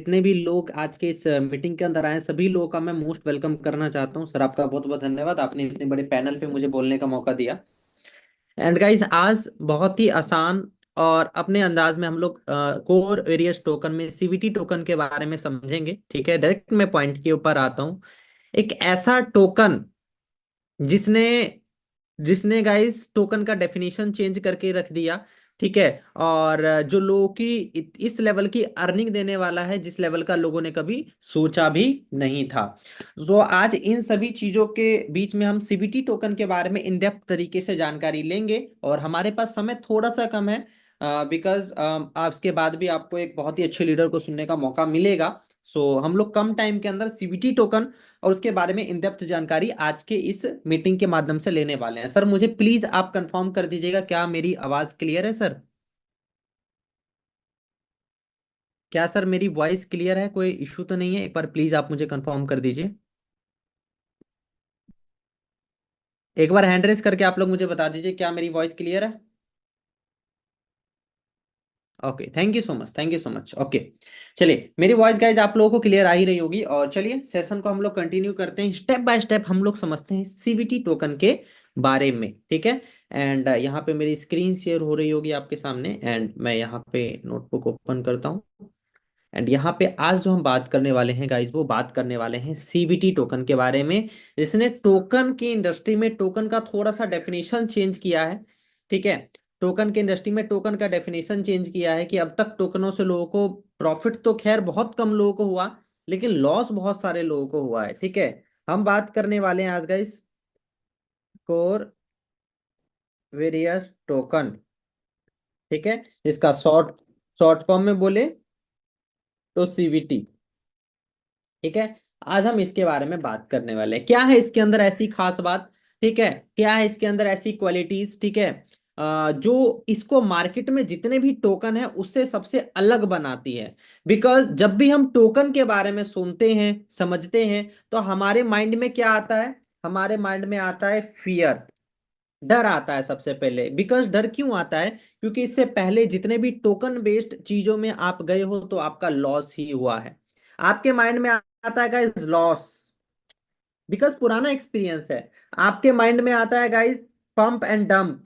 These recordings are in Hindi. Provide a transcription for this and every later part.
जितने भी लोग आज के इस मीटिंग के अंदर आए सभी लोगों का मैं मोस्ट वेलकम करना चाहता हूँ। सर आपका बहुत बहुत धन्यवाद, आपने इतने बड़े पैनल पे मुझे बोलने का मौका दिया। एंड गाइस, आज बहुत ही आसान और अपने अंदाज में हम लोग कोर वेरियस टोकन में सीवीटी टोकन के बारे में समझेंगे। ठीक है, डायरेक्ट मैं पॉइंट के ऊपर आता हूँ। एक ऐसा टोकन जिसने जिसने गाइस टोकन का डेफिनेशन चेंज करके रख दिया। ठीक है, और जो लोगों की इस लेवल की अर्निंग देने वाला है जिस लेवल का लोगों ने कभी सोचा भी नहीं था। तो आज इन सभी चीजों के बीच में हम सीवीटी टोकन के बारे में इन डेप्थ तरीके से जानकारी लेंगे और हमारे पास समय थोड़ा सा कम है, बिकॉज उसके बाद भी आपको एक बहुत ही अच्छे लीडर को सुनने का मौका मिलेगा। सो हम लोग कम टाइम के अंदर सीवीटी टोकन और उसके बारे में इन डेप्थ जानकारी आज के इस मीटिंग के माध्यम से लेने वाले हैं। सर मुझे प्लीज आप कंफर्म कर दीजिएगा, क्या मेरी आवाज क्लियर है सर? क्या सर मेरी वॉइस क्लियर है? कोई इशू तो नहीं है? एक बार प्लीज आप मुझे कंफर्म कर दीजिए। एक बार हैंड रेस करके आप लोग मुझे बता दीजिए क्या मेरी वॉइस क्लियर है। Okay, thank you so much, thank you so much. Okay, चलिए मेरी वॉइस गाइज आप लोगों को क्लियर आ ही रही होगी और चलिए सेशन को हम लोग कंटिन्यू करते हैं। स्टेप बाय स्टेप हम लोग समझते हैं सीवीटी टोकन के बारे में। ठीक है, एंड यहाँ पे मेरी स्क्रीन शेयर हो रही होगी आपके सामने एंड मैं यहाँ पे नोटबुक ओपन करता हूँ। एंड यहाँ पे आज जो हम बात करने वाले हैं गाइज, वो बात करने वाले हैं सीवीटी टोकन के बारे में, जिसने टोकन की इंडस्ट्री में टोकन का थोड़ा सा डेफिनेशन चेंज किया है। ठीक है, टोकन की इंडस्ट्री में टोकन का डेफिनेशन चेंज किया है कि अब तक टोकनों से लोगों को प्रॉफिट तो खैर बहुत कम लोगों को हुआ, लेकिन लॉस बहुत सारे लोगों को हुआ है। ठीक है, हम बात करने वाले हैं आज गाइज कोर वेरियस टोकन। ठीक है, इसका शॉर्ट शॉर्ट फॉर्म में बोले तो सीवीटी। ठीक है, आज हम इसके बारे में बात करने वाले हैं। क्या है इसके अंदर ऐसी खास बात? ठीक है, क्या है इसके अंदर ऐसी क्वालिटीज? ठीक है, जो इसको मार्केट में जितने भी टोकन है उससे सबसे अलग बनाती है। बिकॉज जब भी हम टोकन के बारे में सुनते हैं समझते हैं तो हमारे माइंड में क्या आता है? हमारे माइंड में आता है फियर, डर आता है सबसे पहले। बिकॉज डर क्यों आता है? क्योंकि इससे पहले जितने भी टोकन बेस्ड चीजों में आप गए हो तो आपका लॉस ही हुआ है। आपके माइंड में आता है गाइस लॉस, बिकॉज पुराना एक्सपीरियंस है। आपके माइंड में आता है गाइस पंप एंड डंप।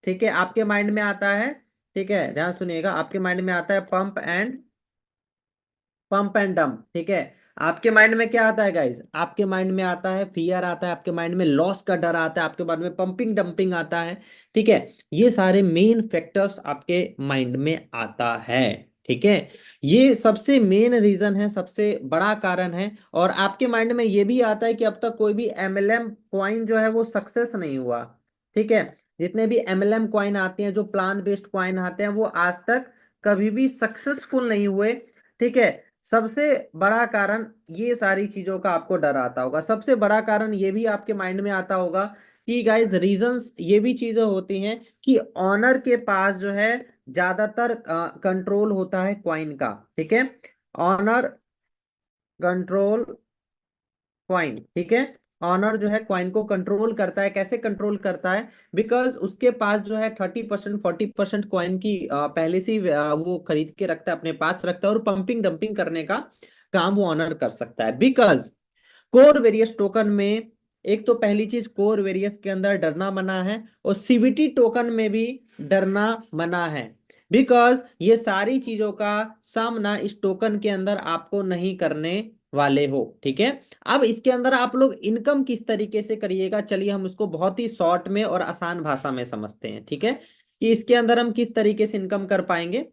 ठीक है, आपके माइंड में आता है, ठीक है ध्यान सुनिएगा, आपके माइंड में आता है पंप एंड डंप। ठीक है, आपके माइंड में क्या आता है गाइस? आपके माइंड में आता है फियर आता है, आपके माइंड में लॉस का डर आता है, आपके माइंड में पंपिंग डंपिंग आता है। ठीक है, ये सारे मेन फैक्टर्स आपके माइंड में आता है। ठीक है, ये सबसे मेन रीजन है, सबसे बड़ा कारण है। और आपके माइंड में ये भी आता है कि अब तक कोई भी एमएलएम कॉइन जो है वो सक्सेस नहीं हुआ। ठीक है, जितने भी एमएलएम कॉइन आते हैं, जो प्लान बेस्ड कॉइन आते हैं, वो आज तक कभी भी सक्सेसफुल नहीं हुए। ठीक है, सबसे बड़ा कारण ये सारी चीजों का आपको डर आता होगा। सबसे बड़ा कारण ये भी आपके माइंड में आता होगा कि गाइस रीजंस ये भी चीजें होती हैं कि ऑनर के पास जो है ज्यादातर कंट्रोल होता है क्वाइन का। ठीक है, ऑनर कंट्रोल क्वाइन। ठीक है, ऑनर जो है क्वाइन को कंट्रोल करता है। कैसे कंट्रोल करता है? बिकॉज उसके पास जो है 30% 40% क्वाइन की पहले से ही वो खरीद के रखता है, अपने पास रखता है और पंपिंग डंपिंग करने का काम वो ऑनर कर सकता है। बिकॉज कोर वेरियस टोकन में एक तो पहली चीज, कोर वेरियस के अंदर डरना मना है और सीवीटी टोकन में भी डरना मना है। बिकॉज ये सारी चीजों का सामना इस टोकन के अंदर आपको नहीं करने वाले हो। ठीक है, अब इसके अंदर आप लोग इनकम किस तरीके से करिएगा, चलिए हम इसको बहुत ही शॉर्ट में और आसान भाषा में समझते हैं। ठीक है, कि इसके अंदर हम किस तरीके से इनकम कर पाएंगे,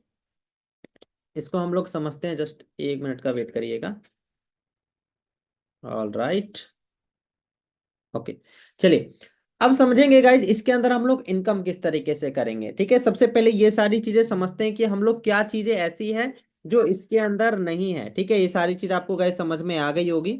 इसको हम लोग समझते हैं। जस्ट 1 मिनट का वेट करिएगा। ऑल राइट, ओके, चलिए अब समझेंगे गाइज इसके अंदर हम लोग इनकम किस तरीके से करेंगे। ठीक है, सबसे पहले ये सारी चीजें समझते हैं कि हम लोग क्या चीजें ऐसी है जो इसके अंदर नहीं है। ठीक है, ये सारी चीज आपको गाइज समझ में आ गई होगी।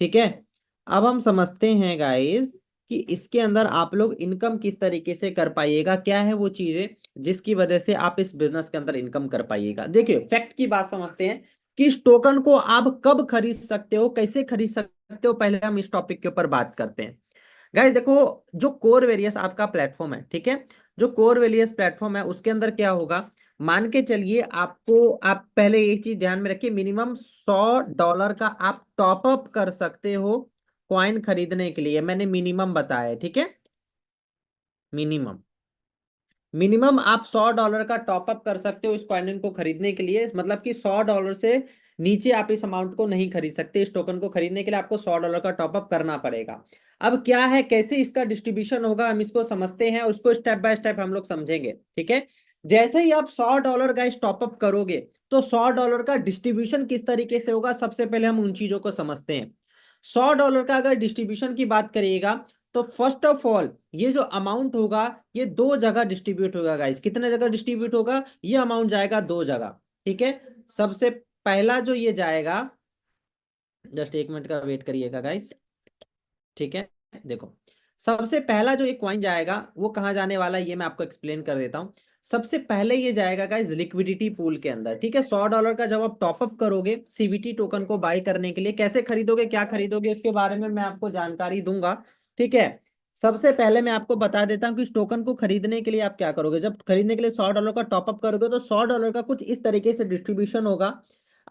ठीक है, अब हम समझते हैं गाइज कि इसके अंदर आप लोग इनकम किस तरीके से कर पाइएगा, क्या है वो चीजें जिसकी वजह से आप इस बिजनेस के अंदर इनकम कर पाइएगा। देखिए फैक्ट की बात समझते हैं कि इस टोकन को आप कब खरीद सकते हो, कैसे खरीद सकते हो, पहले हम इस टॉपिक के ऊपर बात करते हैं। गाइस देखो, जो कोर वेरियस आपका प्लेटफॉर्म है, ठीक है, जो कोर वेरियस प्लेटफॉर्म है उसके अंदर क्या होगा? मान के चलिए आपको, आप पहले एक चीज ध्यान में रखिए, मिनिमम $100 का आप टॉप अप कर सकते हो कॉइन खरीदने के लिए, मैंने मिनिमम बताया है, ठीक है। मिनिमम मिनिमम आप $100 का टॉप अप कर सकते हो इस कॉइन को खरीदने के लिए, मतलब कि $100 से नीचे आप इस अमाउंट को नहीं खरीद सकते। इस टोकन को खरीदने के लिए आपको $100 का टॉप अप करना पड़ेगा। अब क्या है, कैसे इसका डिस्ट्रीब्यूशन होगा हम इसको समझते हैं, उसको स्टेप बाय स्टेप हम लोग समझेंगे, ठीक है। जैसे ही आप $100 का इस टॉप अप करोगे तो $100 का डिस्ट्रीब्यूशन किस तरीके से होगा, सबसे पहले हम उन चीजों को समझते हैं। $100 का अगर डिस्ट्रीब्यूशन की बात करिएगा तो फर्स्ट ऑफ ऑल ये जो अमाउंट होगा ये दो जगह डिस्ट्रीब्यूट होगा गाइस। कितने जगह डिस्ट्रीब्यूट होगा, ये अमाउंट जाएगा दो जगह, ठीक है। सबसे पहला जो ये जाएगा, जस्ट एक मिनट का वेट करिएगा गाइस, ठीक है। देखो, सबसे पहला जो एक कॉइन जाएगा वो कहाँ जाने वाला है ये मैं आपको एक्सप्लेन कर देता हूँ। सबसे पहले ये जाएगा गाइस लिक्विडिटी पूल के अंदर, ठीक है। $100 का जब आप टॉपअप करोगे सीवीटी टोकन को बाय करने के लिए, कैसे खरीदोगे क्या खरीदोगे इसके बारे में मैं आपको जानकारी दूंगा, ठीक है। सबसे पहले मैं आपको बता देता हूँ कि इस टोकन को खरीदने के लिए आप क्या करोगे। जब खरीदने के लिए $100 का टॉपअप करोगे तो $100 का कुछ इस तरीके से डिस्ट्रीब्यूशन होगा।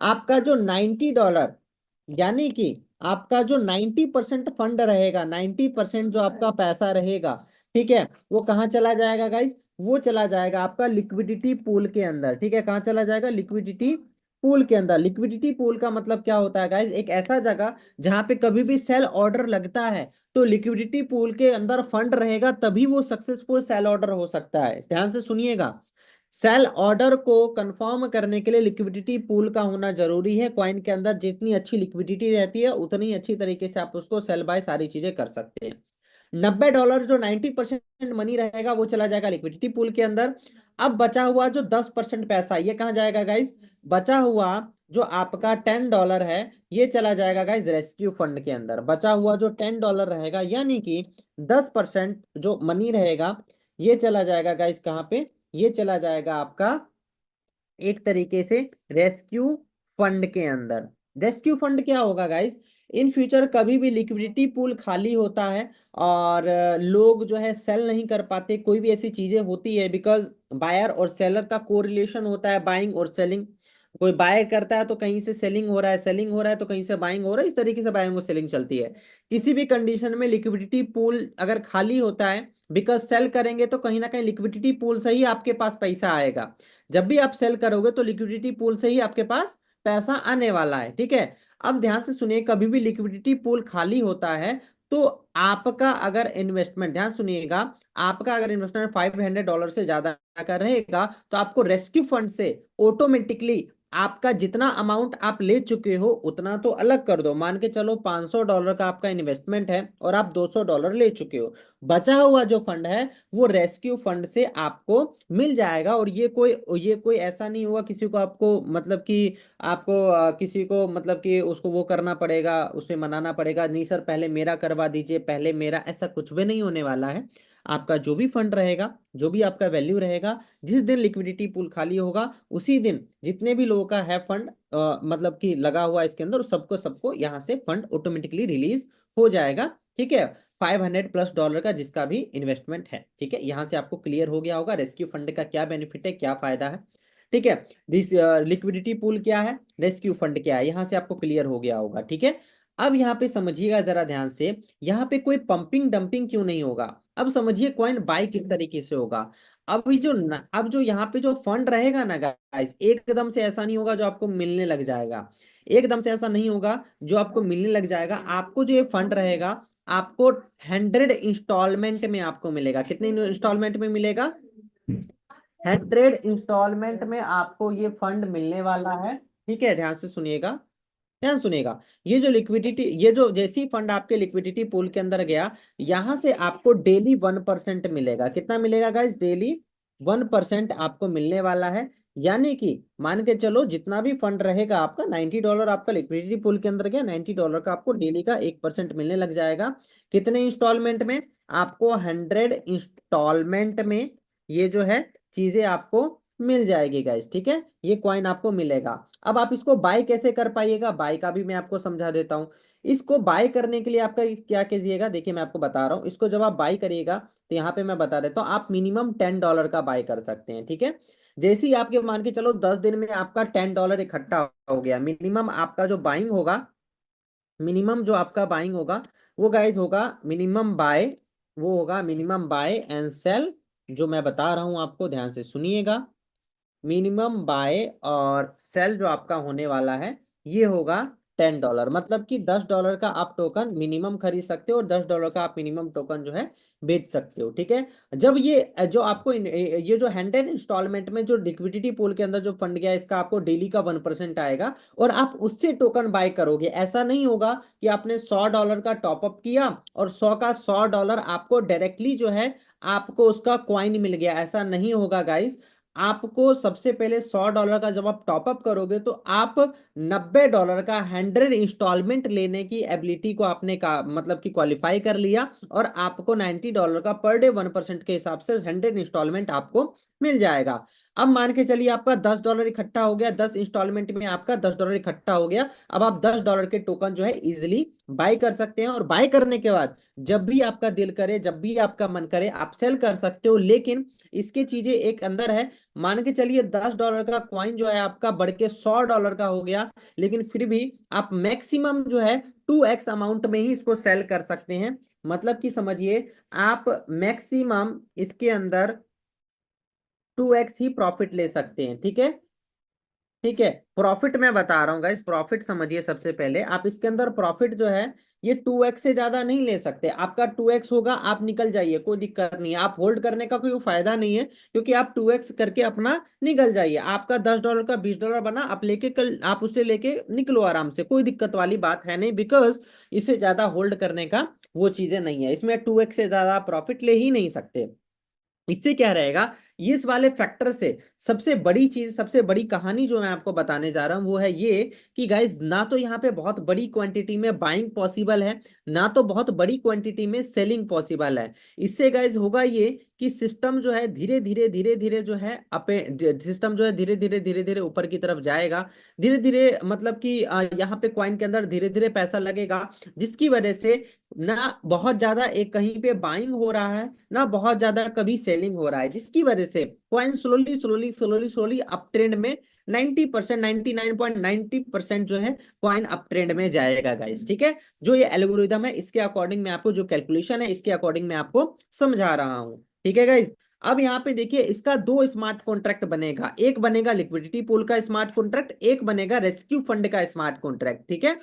आपका जो $90, यानी कि आपका जो 90% फंड रहेगा, 90% जो आपका पैसा रहेगा, ठीक है, वो कहाँ चला जाएगा गाइस, वो चला जाएगा आपका लिक्विडिटी पूल के अंदर, ठीक है। कहाँ चला जाएगा, लिक्विडिटी पूल के अंदर। लिक्विडिटी पूल का मतलब क्या होता है गाइस, एक ऐसा जगह जहां पे कभी भी सेल ऑर्डर लगता है तो लिक्विडिटी पूल के अंदर फंड रहेगा, तभी वो सक्सेसफुल सेल ऑर्डर हो सकता है। ध्यान से सुनिएगा, सेल ऑर्डर को कंफर्म करने के लिए लिक्विडिटी पूल का होना जरूरी है। कॉइन के अंदर जितनी अच्छी लिक्विडिटी रहती है उतनी अच्छी तरीके से आप उसको सेल बाय सारी चीजें कर सकते हैं। $90 जो 90% मनी रहेगा वो चला जाएगा लिक्विडिटी पूल के अंदर। अब बचा हुआ जो 10% पैसा ये कहाँ जाएगा गाइस, बचा हुआ जो आपका $10 है ये चला जाएगा गाइस रेस्क्यू फंड के अंदर। बचा हुआ जो $10 रहेगा, यानी कि 10% जो मनी रहेगा ये चला जाएगा गाइस कहाँ पे, ये चला जाएगा आपका एक तरीके से रेस्क्यू फंड के अंदर। रेस्क्यू फंड क्या होगा गाइस, इन फ्यूचर कभी भी लिक्विडिटी पूल खाली होता है और लोग जो है सेल नहीं कर पाते, कोई भी ऐसी चीजें होती है, बिकॉज बायर और सेलर का कोरिलेशन होता है, बाइंग और सेलिंग। कोई बाय करता है तो कहीं से सेलिंग हो रहा है, सेलिंग हो रहा है तो कहीं से बाइंग हो रहा है, इस तरीके से बाइंग और सेलिंग चलती है। किसी भी कंडीशन में लिक्विडिटी पूल अगर खाली होता है, बिकॉज सेल करेंगे तो कहीं ना कहीं लिक्विडिटी पूल से ही आपके पास पैसा आएगा। जब भी आप सेल करोगे तो लिक्विडिटी पूल से ही आपके पास पैसा आने वाला है, ठीक है। अब ध्यान से सुनिए, कभी भी लिक्विडिटी पूल खाली होता है तो आपका अगर इन्वेस्टमेंट, ध्यान सुनिएगा, आपका अगर इन्वेस्टमेंट $500 से ज्यादा का रहेगा तो आपको रेस्क्यू फंड से ऑटोमेटिकली आपका जितना अमाउंट आप ले चुके हो उतना तो अलग कर दो। मान के चलो $500 का आपका इन्वेस्टमेंट है और आप $200 ले चुके हो, बचा हुआ जो फंड है वो रेस्क्यू फंड से आपको मिल जाएगा। और ये कोई ऐसा नहीं हुआ किसी को आपको मतलब कि आपको किसी को मतलब कि उसको वो करना पड़ेगा, उसमें मनाना पड़ेगा, नहीं सर पहले मेरा करवा दीजिए, पहले मेरा, ऐसा कुछ भी नहीं होने वाला है। आपका जो भी फंड रहेगा, जो भी आपका वैल्यू रहेगा, जिस दिन लिक्विडिटी पूल खाली होगा उसी दिन जितने भी लोगों का है फंड मतलब कि लगा हुआ इसके अंदर, सबको सबको यहाँ से फंड ऑटोमेटिकली रिलीज हो जाएगा, ठीक है। $500+ का जिसका भी इन्वेस्टमेंट है, ठीक है। यहां से आपको क्लियर हो गया होगा रेस्क्यू फंड का क्या बेनिफिट है, क्या फायदा है, ठीक है। दिस लिक्विडिटी पूल क्या है, रेस्क्यू फंड क्या है, यहां से आपको क्लियर हो गया होगा, ठीक है। अब यहाँ पे समझिएगा जरा ध्यान से, यहाँ पे कोई पंपिंग डंपिंग क्यों नहीं होगा। अब समझिए कॉइन बाय किस तरीके से होगा। अब जो यहाँ पे जो फंड रहेगा ना गाइस, एकदम से ऐसा नहीं होगा जो आपको मिलने लग जाएगा, एकदम से ऐसा नहीं होगा जो आपको मिलने लग जाएगा। आपको जो ये फंड रहेगा आपको 100 इंस्टॉलमेंट में आपको मिलेगा। कितने इंस्टॉलमेंट में मिलेगा, 100 इंस्टॉलमेंट में आपको ये फंड मिलने वाला है, ठीक है। ध्यान से सुनिएगा, ध्यान सुनिएगा। ये जो लिक्विडिटी, ये जो जैसे ही फंड आपके लिक्विडिटी पूल के अंदर गया, यहां से आपको डेली 1% मिलेगा। कितना मिलेगा गाइस, डेली 1% आपको मिलने वाला है। यानी कि मान के चलो जितना भी फंड रहेगा आपका, $90 आपका लिक्विडिटी पूल के अंदर गया, $90 का आपको डेली का 1% मिलने लग जाएगा। कितने इंस्टॉलमेंट में, आपको 100 इंस्टॉलमेंट में ये जो है चीजें आपको मिल जाएगी गाइस, ठीक है। ये कॉइन आपको मिलेगा। अब आप इसको बाय कैसे कर पाइएगा, बाय का भी मैं आपको समझा देता हूं। इसको बाय करने के लिए आपका क्या कीजिएगा, देखिए मैं आपको बता रहा हूं। इसको जब आप बाय करिएगा तो यहाँ पे मैं बता देता हूँ, आप मिनिमम $10 का बाय कर सकते हैं, ठीक है। जैसे ही आपके मान के चलो 10 दिन में आपका $10 इकट्ठा हो गया, मिनिमम आपका जो बाइंग होगा, मिनिमम जो आपका बाइंग होगा वो गाइज होगा मिनिमम बाय, वो होगा मिनिमम बाय एंड सेल, जो मैं बता रहा हूं आपको, ध्यान से सुनिएगा। मिनिमम बाय और सेल जो आपका होने वाला है ये होगा $10, मतलब कि $10 का आप टोकन मिनिमम खरीद सकते हो और $10 का आप मिनिमम टोकन जो है बेच सकते हो, ठीक है। जब ये जो आपको ये जो 100 इंस्टॉलमेंट में जो लिक्विडिटी पूल के अंदर जो फंड गया, इसका आपको डेली का 1% आएगा और आप उससे टोकन बाय करोगे। ऐसा नहीं होगा कि आपने $100 का टॉपअप किया और 100 का $100 आपको डायरेक्टली जो है आपको उसका क्वाइन मिल गया, ऐसा नहीं होगा गाइस। आपको सबसे पहले $100 का जब आप टॉपअप करोगे तो आप $90 का 100 इंस्टॉलमेंट लेने की एबिलिटी को आपने का मतलब कि क्वालिफाई कर लिया और आपको $90 का पर डे 1% के हिसाब से 100 इंस्टॉलमेंट आपको मिल जाएगा। अब मान के चलिए आपका $10 इकट्ठा हो गया, 10 इंस्टॉलमेंट में आपका $10 इकट्ठा हो गया। अब आप $10 के टोकन जो है इजिली बाय कर सकते हैं और बाय करने के बाद जब भी आपका दिल करे, जब भी आपका मन करे, आप सेल कर सकते हो। लेकिन इसके चीजें एक अंदर है, मान के चलिए $10 का क्वाइन जो है आपका बढ़ के $100 का हो गया, लेकिन फिर भी आप मैक्सिमम जो है 2x अमाउंट में ही इसको सेल कर सकते हैं। मतलब कि समझिए आप मैक्सिमम इसके अंदर 2x ही प्रॉफिट ले सकते हैं, ठीक है। ठीक है, प्रॉफिट मैं बता रहा हूँ गाइस, प्रॉफिट समझिए। सबसे पहले आप इसके अंदर प्रॉफिट जो है ये 2x से ज्यादा नहीं ले सकते। आपका 2x होगा, आप निकल जाइए, कोई दिक्कत नहीं है। आप होल्ड करने का कोई फायदा नहीं है, क्योंकि आप 2x करके अपना निकल जाइए। आपका $10 का $20 बना, आप लेके कल आप उसे लेके निकलो आराम से, कोई दिक्कत वाली बात है नहीं, बिकॉज इसे ज्यादा होल्ड करने का वो चीजें नहीं है। इसमें 2x से ज्यादा प्रॉफिट ले ही नहीं सकते। इससे क्या रहेगा, इस वाले फैक्टर से सबसे बड़ी चीज, सबसे बड़ी कहानी जो मैं आपको बताने जा रहा हूं वो है ये कि गाइज ना तो यहाँ पे बहुत बड़ी क्वांटिटी में बाइंग पॉसिबल है, ना तो बहुत बड़ी क्वांटिटी में सेलिंग पॉसिबल है। इससे गाइज होगा ये कि सिस्टम जो है धीरे धीरे जो है अपे सिस्टम जो है धीरे धीरे ऊपर की तरफ जाएगा। धीरे धीरे मतलब कि यहाँ पे कॉइन के अंदर धीरे धीरे पैसा लगेगा, जिसकी वजह से ना बहुत ज्यादा एक कहीं पे बाइंग हो रहा है, ना बहुत ज्यादा कभी सेलिंग हो रहा है, जिसकी वजह से coin slowly slowly slowly slowly up trend में 90%, 99.90% जो है कॉइन अप ट्रेंड में जाएगा गाइस, ठीक है। जो ये एल्गोरिदम है इसके अकॉर्डिंग मैं आपको, जो कैलकुलेशन है इसके अकॉर्डिंग मैं आपको समझा रहा हूं, ठीक है गाइस। अब यहाँ पे देखिए इसका दो स्मार्ट कॉन्ट्रैक्ट बनेगा, एक बनेगा लिक्विडिटी पूल का स्मार्ट कॉन्ट्रैक्ट, एक बनेगा रेस्क्यू फंड का स्मार्ट कॉन्ट्रैक्ट, ठीक है।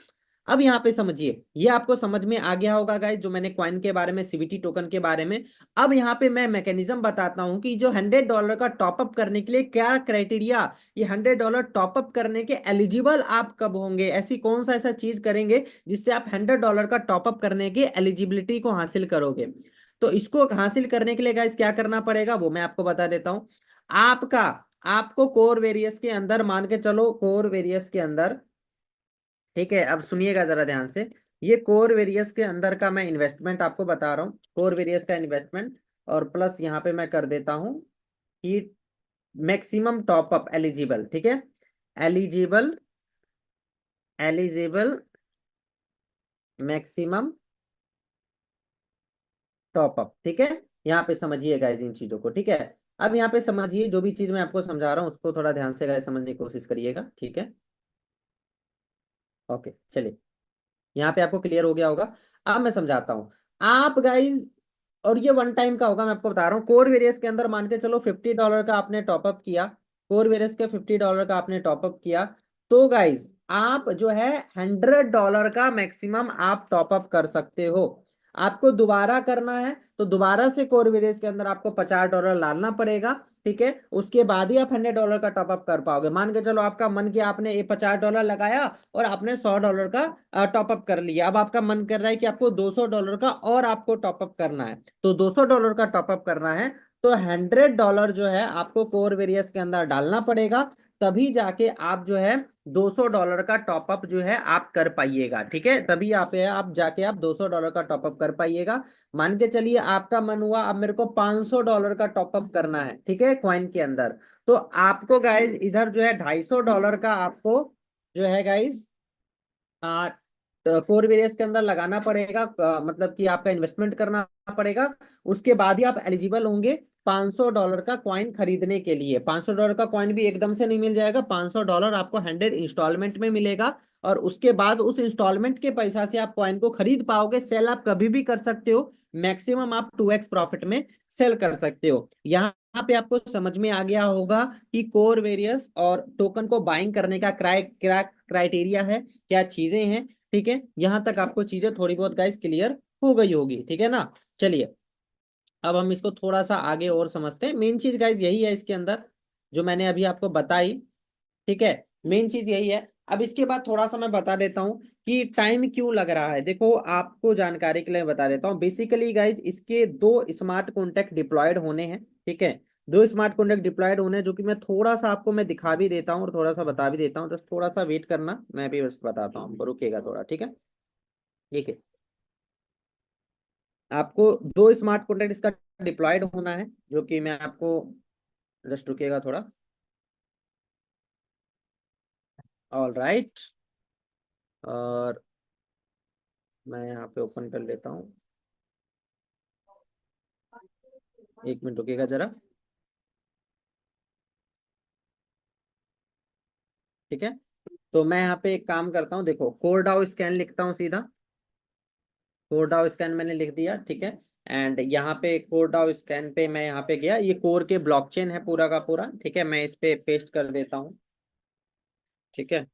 अब यहाँ पे समझिए, ये आपको समझ में आ गया होगा गाइस, जो मैंने क्वाइन के बारे में, सीवीटी टोकन के बारे में। अब यहाँ पे मैं मैकेनिज्म बताता हूँ कि जो $100 का टॉपअप करने के लिए क्या क्राइटेरिया, ये $100 टॉपअप करने के एलिजिबल आप कब होंगे, ऐसी कौन सा ऐसा चीज करेंगे जिससे आप $100 का टॉपअप करने के एलिजिबिलिटी को हासिल करोगे। तो इसको हासिल करने के लिए गाइस क्या करना पड़ेगा वो मैं आपको बता देता हूँ। आपका आपको कोर वेरियस के अंदर, मान के चलो कोर वेरियस के अंदर, ठीक है, अब सुनिएगा जरा ध्यान से। ये कोर वेरियस के अंदर का मैं इन्वेस्टमेंट आपको बता रहा हूँ, कोर वेरियस का इन्वेस्टमेंट, और प्लस यहाँ पे मैं कर देता हूँ कि मैक्सिमम टॉपअप एलिजिबल, ठीक है। एलिजिबल, एलिजिबल मैक्सिमम टॉपअप, ठीक है। यहाँ पे समझिएगा इन चीजों को, ठीक है। अब यहाँ पे समझिए, जो भी चीज मैं आपको समझा रहा हूँ उसको थोड़ा ध्यान से गाइस समझने की कोशिश करिएगा, ठीक है। ओके चलिए, यहाँ पे आपको क्लियर हो गया होगा। अब मैं समझाता हूँ आप गाइज, और ये वन टाइम का होगा, मैं आपको बता रहा हूँ। कोर वेरियस के अंदर मान के चलो $50 का आपने टॉपअप किया, कोर वेरियस के $50 का आपने टॉपअप किया, तो गाइज आप जो है $100 का मैक्सिमम आप टॉपअप कर सकते हो। आपको दोबारा करना है तो दोबारा से कोर वेरियस के अंदर आपको $50 डालना पड़ेगा, ठीक है। उसके बाद ही आप $100 का टॉपअप कर पाओगे। मान के चलो आपका मन किया, आपने ये $50 लगाया और आपने $100 का टॉपअप कर लिया। अब आपका मन कर रहा है कि आपको $200 का और आपको टॉपअप करना है, तो $200 का टॉपअप करना है तो $100 जो है आपको कोर वेरियस के अंदर डालना पड़ेगा, तभी जाके आप जो है $200 का टॉपअप जो है आप कर पाइएगा, ठीक है। तभी आप जाके आप $200 का टॉपअप कर पाइएगा। मान के चलिए आपका मन हुआ अब मेरे को $500 का टॉपअप करना है, ठीक है, कॉइन के अंदर, तो आपको गाइज इधर जो है $250 का आपको जो है गाइज कोर वेरियस के अंदर लगाना पड़ेगा, मतलब कि आपका इन्वेस्टमेंट करना पड़ेगा। उसके बाद ही आप एलिजिबल होंगे $500 का कॉइन खरीदने के लिए। $500 का कॉइन भी एकदम से नहीं मिल जाएगा, $500 आपको 100 इंस्टॉलमेंट में मिलेगा, और उसके बाद उस इंस्टॉलमेंट के पैसा से आप कॉइन को खरीद पाओगे। सेल आप कभी भी कर सकते हो, मैक्सिमम आप 2x प्रॉफिट में सेल कर सकते हो। यहाँ पे आपको समझ में आ गया होगा कि कोर वेरियस और टोकन को बाइंग करने का क्राइटेरिया है, क्या चीजें हैं। ठीक है, यहां तक आपको चीजें थोड़ी बहुत गाइस क्लियर हो गई होगी, ठीक है ना। चलिए अब हम इसको थोड़ा सा आगे और समझते हैं। मेन चीज गाइस यही है इसके अंदर जो मैंने अभी आपको बताई, ठीक है, मेन चीज यही है। अब इसके बाद थोड़ा सा मैं बता देता हूँ कि टाइम क्यों लग रहा है। देखो आपको जानकारी के लिए बता देता हूँ, बेसिकली गाइज इसके 2 स्मार्ट कॉन्ट्रैक्ट डिप्लॉयड होने हैं, ठीक है, 2 स्मार्ट कॉन्ट्रैक्ट डिप्लॉयड होने हैं, जो कि मैं थोड़ा सा आपको मैं दिखा भी देता हूँ और थोड़ा सा बता भी देता हूँ। जस्ट थोड़ा सा वेट करना, मैं भी बस बताता हूँ आपको, रुकेगा थोड़ा, ठीक है। ठीक है, आपको 2 स्मार्ट कॉन्ट्रैक्ट इसका डिप्लॉयड होना है, जो कि मैं आपको, जस्ट रुकेगा थोड़ा। ऑल राइट, और मैं यहाँ पे ओपन कर लेता हूँ, 1 मिनट रुकेगा जरा, ठीक है। तो मैं यहाँ पे एक काम करता हूँ, देखो कोर डाउ स्कैन लिखता हूँ सीधा, कोर डाउ स्कैन मैंने लिख दिया, ठीक है। एंड यहाँ पे कोर डाउ स्कैन पे मैं यहाँ पे गया, ये कोर के ब्लॉकचेन है पूरा का पूरा, ठीक है, मैं इस पे पेस्ट कर देता हूँ, ठीक है।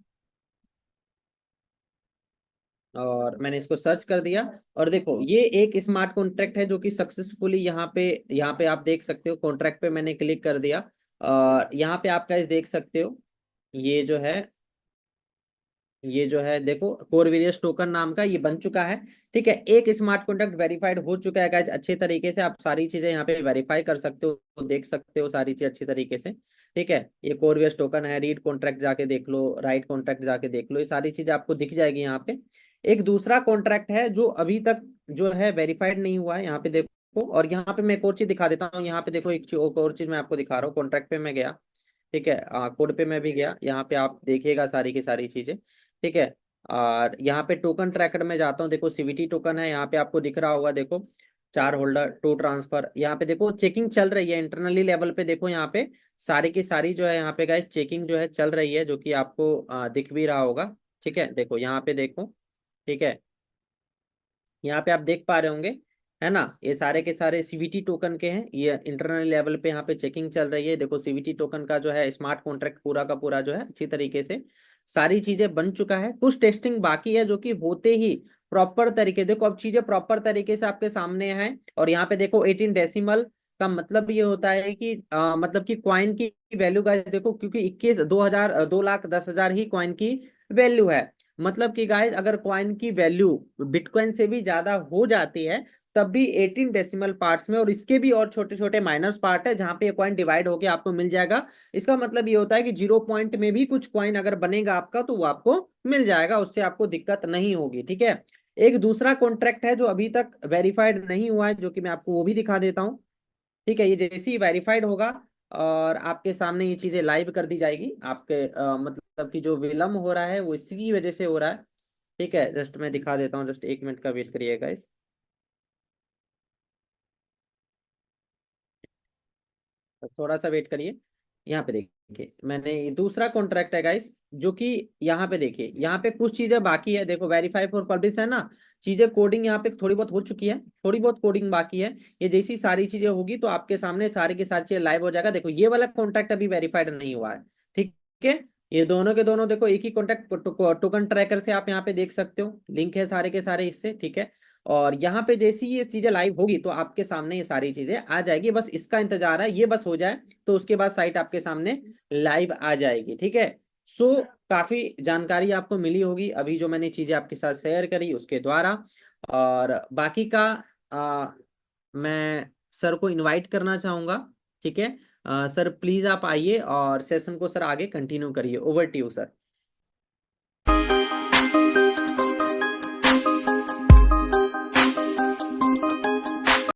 और मैंने इसको सर्च कर दिया, और देखो ये एक स्मार्ट कॉन्ट्रैक्ट है जो कि सक्सेसफुली यहाँ पे आप देख सकते हो, कॉन्ट्रैक्ट पे मैंने क्लिक कर दिया, और यहाँ पे आप गाइस देख सकते हो, ये जो है, ये जो है देखो कोरवेरियस टोकन नाम का ये बन चुका है, ठीक है। एक स्मार्ट कॉन्ट्रैक्ट वेरीफाइड हो चुका है गाइस अच्छे तरीके से, आप सारी चीजें यहाँ पे वेरीफाई कर सकते हो, देख सकते हो सारी चीज अच्छी तरीके से, ठीक है। ये कोरवेरियस टोकन है, रीड कॉन्ट्रैक्ट जाके देख लो, राइट कॉन्ट्रैक्ट जाके देख लो, ये सारी चीजें आपको दिख जाएगी यहाँ पे। एक दूसरा कॉन्ट्रैक्ट है जो अभी तक जो है वेरीफाइड नहीं हुआ है, यहाँ पे देखो, और यहाँ पे मैं एक और चीज दिखा देता हूँ, यहाँ पे देखो एक और चीज मैं आपको दिखा रहा हूँ, कॉन्ट्रैक्ट पे मैं गया, ठीक है, कोड पे मैं भी गया, यहाँ पे आप देखिएगा सारी की सारी चीजें, ठीक है। और यहाँ पे टोकन ट्रैकर में जाता हूँ, देखो सीवीटी टोकन है, यहाँ पे आपको दिख रहा होगा, देखो 4 होल्डर 2 ट्रांसफर, यहाँ पे देखो चेकिंग चल रही है इंटरनली लेवल पे, देखो यहाँ पे सारी की सारी जो है यहाँ पे गाइस चेकिंग जो है चल रही है, जो कि आपको दिख भी रहा होगा, ठीक है। देखो यहाँ पे देखो, ठीक है, यहाँ पे आप देख पा रहे होंगे, है ना, ये सारे के सारे सीवीटी टोकन के हैं, ये इंटरनल लेवल पे यहाँ पे चेकिंग चल रही है। देखो सीवीटी टोकन का जो है स्मार्ट कॉन्ट्रैक्ट पूरा का पूरा जो है अच्छी तरीके से सारी चीजें बन चुका है, कुछ टेस्टिंग बाकी है जो कि होते ही प्रॉपर तरीके, देखो अब चीजें प्रॉपर तरीके से आपके सामने है। और यहाँ पे देखो 18 डेसिमल का मतलब ये होता है कि मतलब कि क्वाइन की वैल्यू गाइस देखो, क्योंकि 2,10,000 ही क्वाइन की वैल्यू है, मतलब कि गाइस अगर कॉइन की वैल्यू बिटकॉइन से भी ज्यादा हो जाती है तब भी 18 डेसिमल पार्ट्स में, और इसके भी और छोटे छोटे माइनस पार्ट है जहां पे ये कॉइन डिवाइड होके आपको मिल जाएगा। इसका मतलब ये होता है कि 0 पॉइंट में भी कुछ कॉइन अगर बनेगा आपका तो वो आपको मिल जाएगा, उससे आपको दिक्कत नहीं होगी, ठीक है। एक दूसरा कॉन्ट्रैक्ट है जो अभी तक वेरीफाइड नहीं हुआ है, जो कि मैं आपको वो भी दिखा देता हूँ, ठीक है। ये जैसे ही वेरीफाइड होगा और आपके सामने ये चीजें लाइव कर दी जाएगी, आपके मतलब कि जो विलम्ब हो रहा है वो इसी वजह से हो रहा है, ठीक है। जस्ट मैं दिखा देता हूँ, जस्ट 1 मिनट का वेट करिएगा इस, थोड़ा सा वेट करिए। यहाँ पे देखिए मैंने ये दूसरा कॉन्ट्रैक्ट है गाइस, जो कि यहाँ पे देखिए, यहाँ पे कुछ चीजें बाकी है, देखो वेरीफाई फॉर पब्लिश है ना, चीजें कोडिंग यहाँ पे थोड़ी बहुत हो चुकी है, थोड़ी बहुत कोडिंग बाकी है। ये जैसी सारी चीजें होगी तो आपके सामने सारी की सारी चीजें लाइव हो जाएगा। देखो ये वाला कॉन्ट्रैक्ट अभी वेरीफाइड नहीं हुआ है, ठीक है। ये दोनों के दोनों देखो एक ही कॉन्ट्रैक्ट टोकन ट्रैकर से आप यहाँ पे देख सकते हो, लिंक है सारे के सारे इससे, ठीक है। और यहाँ पे जैसी ये चीजें लाइव होगी तो आपके सामने ये सारी चीजें आ जाएगी, बस इसका इंतजार है, ये बस हो जाए तो उसके बाद साइट आपके सामने लाइव आ जाएगी, ठीक है। सो काफी जानकारी आपको मिली होगी अभी जो मैंने चीजें आपके साथ शेयर करी उसके द्वारा। और बाकी का मैं सर को इनवाइट करना चाहूंगा, ठीक है। सर प्लीज आप आइए और सेशन को सर आगे कंटिन्यू करिए, ओवर टू यू सर।